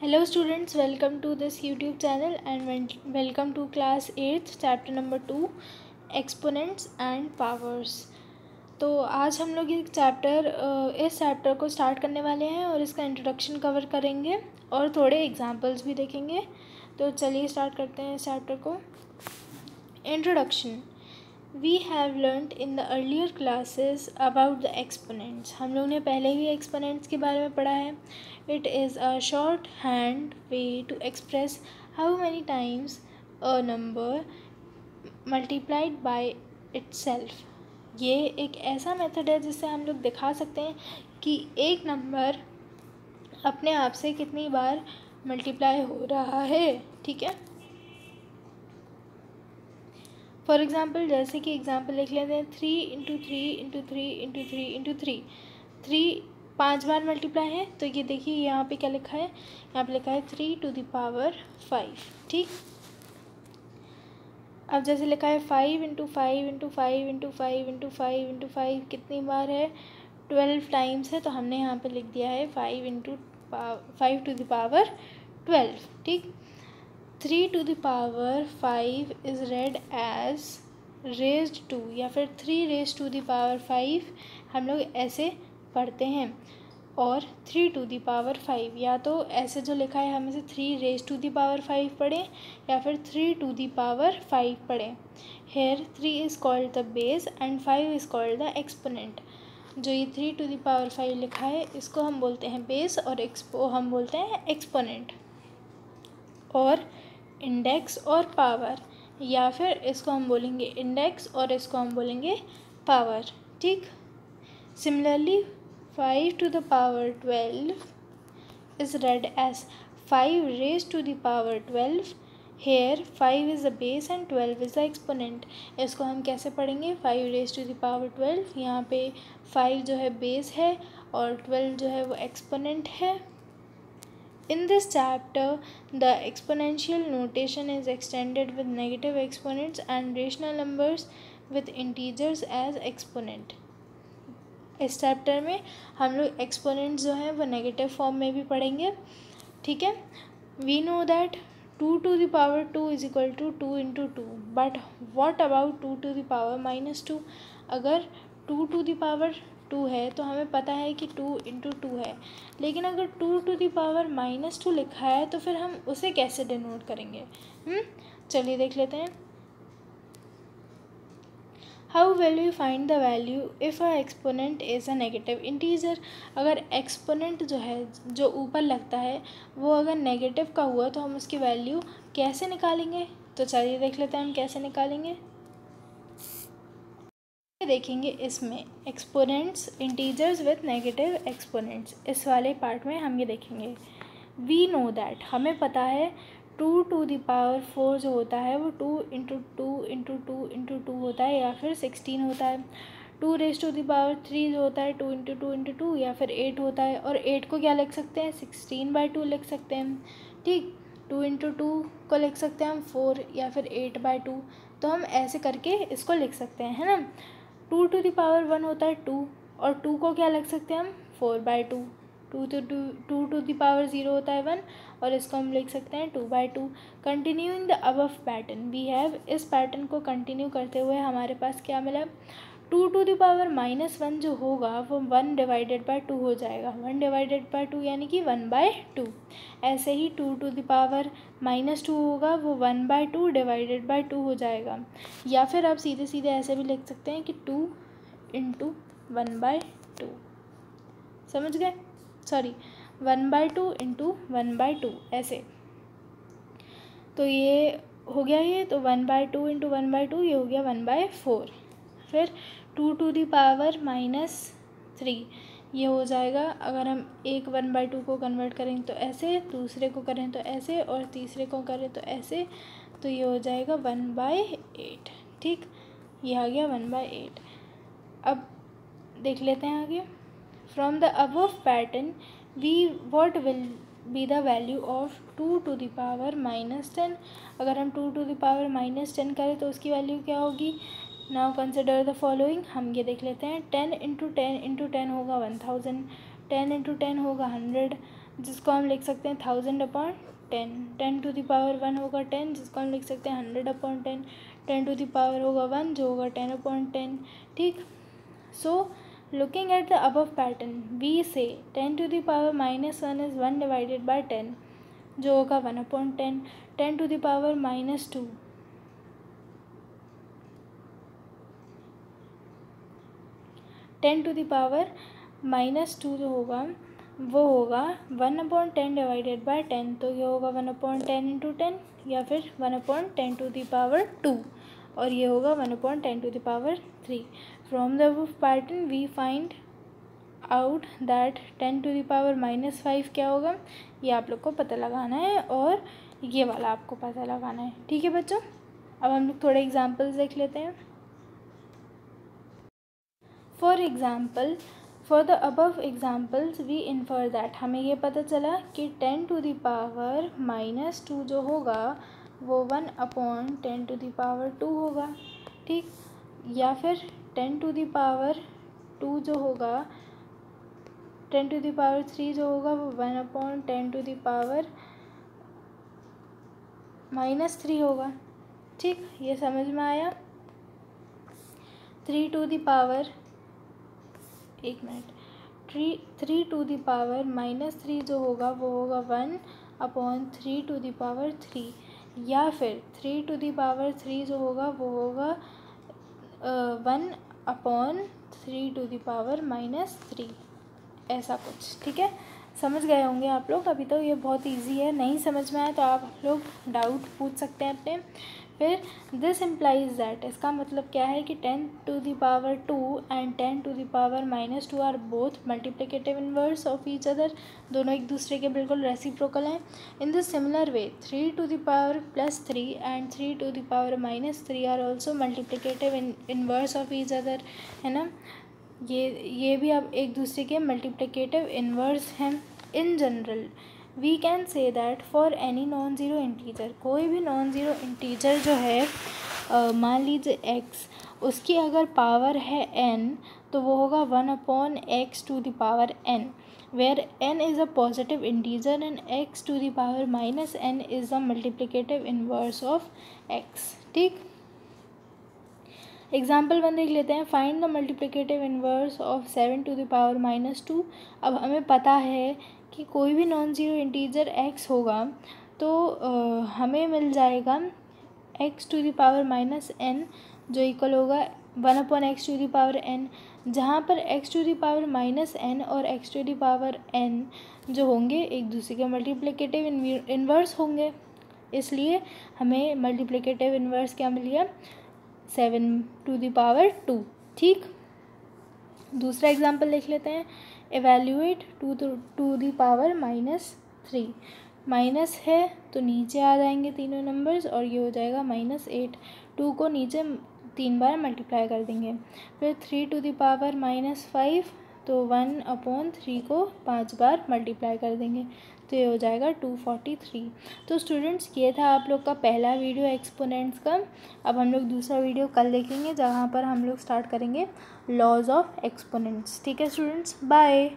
Hello students, welcome to this YouTube channel and welcome to class 8th chapter number 2 exponents and powers। तो आज हम लोग इस chapter को स्टार्ट करने वाले हैं और इसका इंट्रोडक्शन कवर करेंगे और थोड़े एग्जांपल्स भी देखेंगे। तो चलिए स्टार्ट करते हैं इस चैप्टर को। Introduction. We have learnt in the earlier classes about the exponents। हम लोग ने पहले ही exponents के बारे में पढ़ा है। It is a shorthand way to express how many times a number multiplied by itself। ये एक ऐसा मेथड है जिससे हम लोग दिखा सकते हैं कि एक नंबर अपने आप से कितनी बार मल्टीप्लाई हो रहा है। ठीक है, फॉर एग्ज़ाम्पल जैसे कि एग्ज़ाम्पल लिख लेते हैं 3 इंटू 3 इंटू 3 इंटू 3 इंटू 3। 3 5 बार मल्टीप्लाई है, तो ये देखिए यहाँ पे क्या लिखा है, यहाँ पे लिखा है 3 टू द पावर 5। ठीक, अब जैसे लिखा है 5 into 5 into 5 into 5 into 5 into 5 कितनी बार है, 12 टाइम्स है, तो हमने यहाँ पे लिख दिया है 5 टू द पावर 12। ठीक, 3 to the power 5 is read as raised to, या फिर 3 रेज टू द पावर 5 हम लोग ऐसे पढ़ते हैं। और 3 टू द पावर 5 या तो ऐसे जो लिखा है हम इसे 3 रेज टू द पावर 5 पढ़ें या फिर 3 टू द पावर 5 पढ़ें। Here 3 is called the base and 5 is called the exponent. जो ये 3 टू द पावर 5 लिखा है इसको हम बोलते हैं बेस और हम बोलते हैं एक्सपोनेंट। और इंडेक्स और पावर, या फिर इसको हम बोलेंगे इंडेक्स और इसको हम बोलेंगे पावर। ठीक, similarly 5 to the power 12 is read as 5 raise to the power 12। Here 5 is the base and 12 is the exponent. इसको हम कैसे पढ़ेंगे, 5 रेज टू द पावर 12, यहाँ पे 5 जो है बेस है और 12 जो है वो एक्सपोनेंट है। In this chapter, the exponential notation is extended with negative exponents and rational numbers with integers as exponent। इस चैप्टर में हम लोग एक्सपोनेंट्स जो हैं वो नेगेटिव फॉर्म में भी पढ़ेंगे। ठीक है, we know that 2 to the power 2 is equal to 2 into 2, but what about 2 to the power -2। अगर 2 टू द पावर 2 है तो हमें पता है कि 2 इंटू 2 है, लेकिन अगर 2 टू द पावर -2 लिखा है तो फिर हम उसे कैसे डिनोट करेंगे। चलिए देख लेते हैं। How will you find the value if a exponent is a negative integer. अगर एक्सपोनेंट जो है जो ऊपर लगता है वो अगर नेगेटिव का हुआ तो हम उसकी वैल्यू कैसे निकालेंगे। तो चलिए देख लेते हैं हम कैसे निकालेंगे। देखेंगे इसमें exponents integers with negative exponents, इस वाले पार्ट में हम ये देखेंगे। वी नो दैट, हमें पता है 2 टू द पावर 4 जो होता है वो 2 इंटू 2 इंटू 2 इंटू 2 होता है, या फिर 16 होता है। 2 रेज टू द पावर 3 जो होता है 2 इंटू 2 इंटू 2 या फिर 8 होता है। और 8 को क्या लिख सकते हैं, 16/2 लिख सकते हैं। ठीक, 2 इंटू 2 को लिख सकते हैं हम 4 या फिर 8/2। तो हम ऐसे करके इसको लिख सकते हैं, है ना। 2 टू द पावर 1 होता है 2, और 2 को क्या लिख सकते हैं हम 4/2। 2 टू द पावर 0 होता है 1, और इसको हम लिख सकते हैं 2/2। Continuing the above pattern we have, इस पैटर्न को कंटिन्यू करते हुए हमारे पास क्या मिला, 2 टू द पावर -1 जो होगा वो 1/2 हो जाएगा। 1/2 यानी कि 1/2। ऐसे ही 2 टू द पावर -2 होगा वो 1/2 हो जाएगा। या फिर आप सीधे सीधे ऐसे भी लिख सकते हैं कि 2 इंटू 1/2, समझ गए, सॉरी 1/2 इंटू 1/2 ऐसे। तो ये हो गया, ये तो 1/2 इंटू 1/2 ये हो गया 1/4। फिर 2 टू द पावर -3 ये हो जाएगा, अगर हम एक 1/2 को कन्वर्ट करें तो ऐसे, दूसरे को करें तो ऐसे, और तीसरे को करें तो ऐसे, तो ये हो जाएगा 1/8। ठीक, ये आ गया 1/8। अब देख लेते हैं आगे। From the above pattern what will be the value of 2 to the power -10। अगर हम 2 to the power -10 करें तो उसकी वैल्यू क्या होगी। नाउ कंसिडर द फॉलोइंग, हम ये देख लेते हैं। 10 इंटू 10 इंटू 10 होगा 1000, 10 इंटू 10 होगा 100, जिसको हम लिख सकते हैं 1000/10। 10 टू द पावर 1 होगा 10, जिसको हम लिख सकते हैं 100/10। 10 टू द पावर होगा 1 जो होगा 10/10। ठीक, so looking at the above pattern we say 10 to the power -1 is 1/10 जो होगा 1/10। 10 to the power -2 10 to the power -2 जो होगा वो होगा 1/10/10, तो ये होगा 1/10 इंटू 10 या फिर 1/10 टू द पावर 2, और ये होगा 1/10 to the power 3। From the above pattern we find out that 10 to the power -5 क्या होगा, ये आप लोग को पता लगाना है, और ये वाला आपको पता लगाना है। ठीक है बच्चों, अब हम लोग थोड़े एग्जाम्पल्स देख लेते हैं। For example, for the above examples we infer that, हमें ये पता चला कि 10 टू द पावर -2 जो होगा वो 1/10 टू द पावर 2 होगा। ठीक, या फिर 10 टू द पावर 2 जो होगा 10 टू द पावर 3 जो होगा वो 1/10 टू द पावर -3 होगा। ठीक, ये समझ में आया। 3 to the power 3 to the power -3 जो होगा वो होगा 1/3 टू द पावर 3, या फिर 3 टू द पावर 3 जो होगा वो होगा 1/3 टू द पावर -3, ऐसा कुछ। ठीक है, समझ गए होंगे आप लोग। अभी तो ये बहुत इजी है, नहीं समझ में आया तो आप लोग डाउट पूछ सकते हैं अपने। फिर दिस इम्प्लाइज दैट, इसका मतलब क्या है कि 10 to the power 2 and 10 to the power -2 are both multiplicative inverse of each other, दोनों एक दूसरे के बिल्कुल रेसिप्रोकल हैं। In this similar way 3 to the power +3 and 3 to the power -3 are also multiplicative inverse of each other, है ना। ये भी अब एक दूसरे के मल्टीप्लिकेटिव इनवर्स हैं। In general we can say that for any non zero integer, कोई भी नॉन ज़ीरो इंटीजर जो है मान लीजिए x, उसकी अगर पावर है n तो वो होगा 1/x to the power n, where n is a positive integer and x to the power -n is a multiplicative inverse of x। ठीक, एग्जाम्पल 1 देख लेते हैं। Find the multiplicative inverse of 7 to the power -2। अब हमें पता है कि कोई भी नॉन ज़ीरो इंटीजर x होगा तो हमें मिल जाएगा x to the power -n जो इक्वल होगा 1/x to the power n, जहाँ पर x to the power -n और x to the power n जो होंगे एक दूसरे के मल्टीप्लिकेटिव इनवर्स होंगे, इसलिए हमें मल्टीप्लिकेटिव इनवर्स क्या मिल गया, 7 टू द पावर 2। ठीक, दूसरा एग्जाम्पल देख लेते हैं। Evaluate 2 to the power -3, minus है तो नीचे आ जाएंगे तीनों नंबर्स और ये हो जाएगा -8। 2 को नीचे 3 बार मल्टीप्लाई कर देंगे। फिर 3 टू द पावर -5 तो 1/3 को 5 बार मल्टीप्लाई कर देंगे तो ये हो जाएगा 243। तो स्टूडेंट्स ये था आप लोग का पहला वीडियो एक्सपोनेंट्स का। अब हम लोग दूसरा वीडियो कल देखेंगे जहाँ पर हम लोग स्टार्ट करेंगे लॉज ऑफ एक्सपोनेंट्स। ठीक है स्टूडेंट्स, बाय।